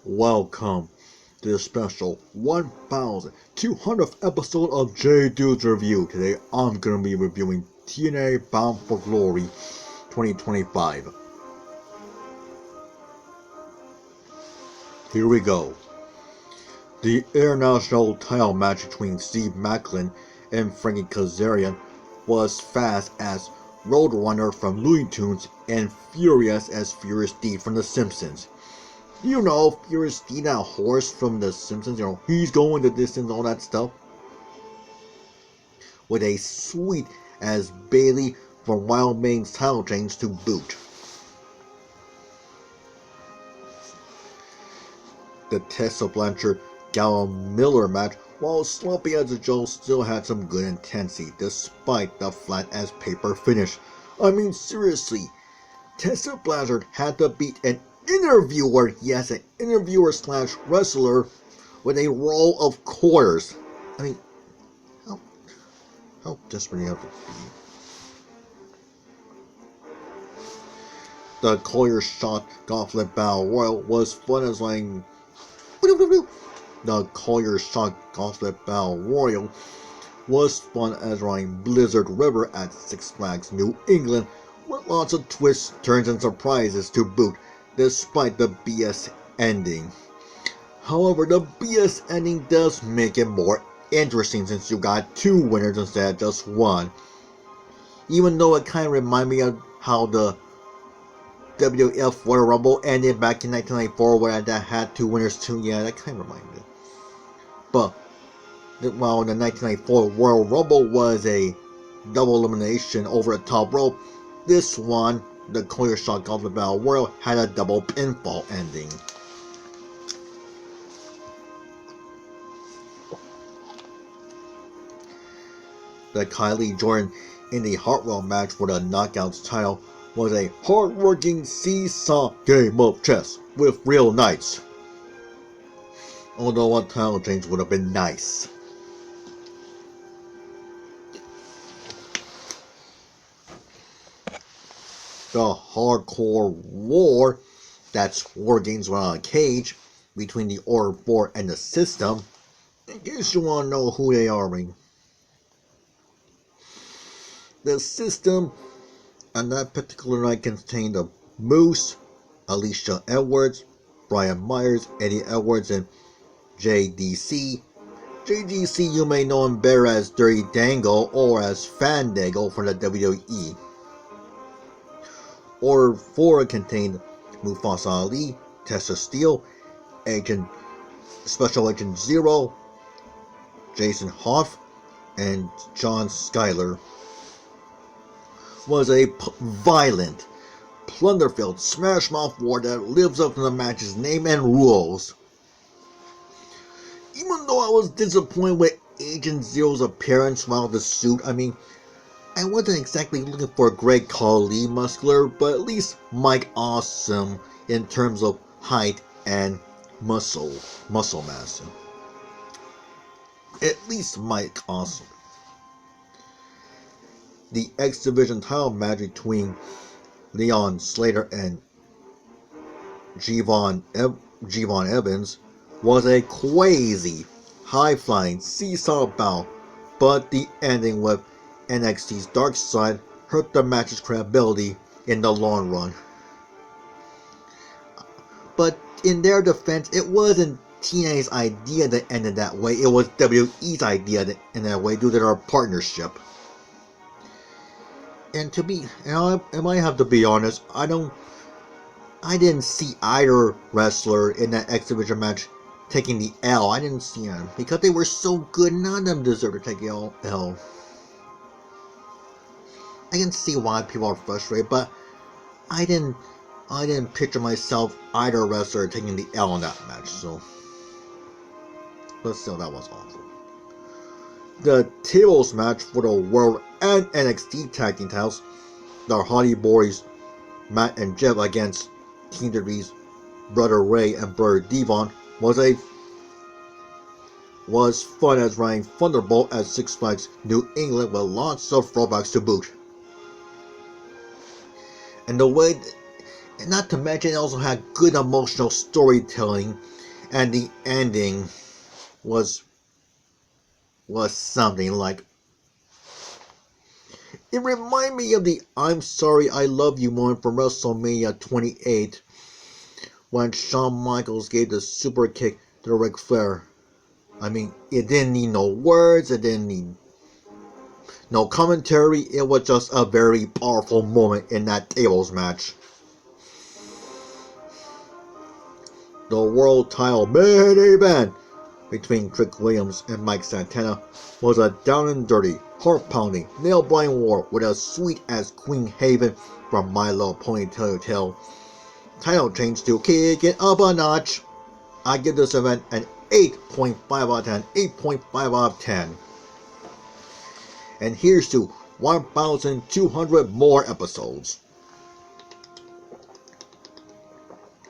Welcome to the special 1200th episode of J Dude's Review. Today I'm going to be reviewing TNA Bound for Glory 2025. Here we go. The international title match between Steve Macklin and Frankie Kazarian was fast as Roadrunner from Looney Tunes and furious as Furious D from The Simpsons. You know, Furious D, that horse from The Simpsons, he's going the distance, all that stuff. With a sweet as Bailey from Wild Man's title change to boot. The Tessa Blanchard Gala Miller match, while sloppy as a Joe, still had some good intensity despite the flat as paper finish. I mean, seriously, Tessa Blanchard had to beat an interviewer, yes, an interviewer slash wrestler with a roll of quarters. I mean, how desperate do you have to be? The Collier Shot Gauntlet Battle Royal was fun as like. The Collier Shot Gauntlet Battle Royal was fun as riding Blizzard River at Six Flags New England, with lots of twists, turns, and surprises to boot, despite the BS ending. However, the BS ending does make it more interesting since you got two winners instead of just one. Even though it kind of reminded me of how the WWF Royal Rumble ended back in 1994, where that had two winners too. Yeah, that kind of reminded me. But while the 1994 Royal Rumble was a double elimination over the top rope, this one, the Collier Shot Gauntlet Battle Royal, had a double pinfall ending. The Kylie Jordan in the Hartwell match for the Knockouts title was a hard-working seesaw game of chess with real knights. Although a title change would have been nice. The Hardcore War, that's War Games around a cage, between the Order 4 and the System. In case you want to know who they are, the System on that particular night contained the Moose, Alicia Edwards, Brian Myers, Eddie Edwards, and JDC. JDC, you may know him better as Dirty Dango or as Fandango from the WWE. Order 4 contained Mufasa Ali, Tessa Steele, Special Agent Zero, Jason Hoff, and John Schuyler. Was a violent, plunder-filled smash-mouth war that lives up to the match's name and rules. Even though I was disappointed with Agent Zero's appearance while the suit, I mean, I wasn't exactly looking for Greg Khali muscular, but at least Mike Awesome in terms of height and muscle mass. At least Mike Awesome. The X Division title match between Leon Slater and Javon Evans was a crazy, high-flying seesaw bout, but the ending with NXT's Dark Side hurt the match's credibility in the long run. But in their defense, it wasn't TNA's idea that ended that way, it was WWE's idea that ended that way due to their partnership. And I have to be honest, I didn't see either wrestler in that X Division match taking the L. I didn't see them because they were so good. None of them deserve to take the L. I can see why people are frustrated, but I didn't picture myself either wrestler taking the L in that match. So, but still, that was awful. The tables match for the World and NXT Tag Team titles, the Hardy Boys, Matt and Jeff against Team WWE's Brother Ray and Brother Devon, was fun as riding Thunderbolt at Six Flags New England with lots of throwbacks to boot. And the way And not to mention, it also had good emotional storytelling, and the ending was something like. It reminded me of the "I'm Sorry I Love You" moment from WrestleMania 28, when Shawn Michaels gave the super kick to Ric Flair. I mean, it didn't need no words, it didn't need no commentary, it was just a very powerful moment in that tables match. The world title main event between Trick Williams and Mike Santana was a down and dirty, heart-pounding, nail-biting war with as sweet as Queen Haven from My Little Pony Tale. Title change to kick it up a notch. I give this event an 8.5 out of 10. 8.5 out of 10. And here's to 1,200 more episodes.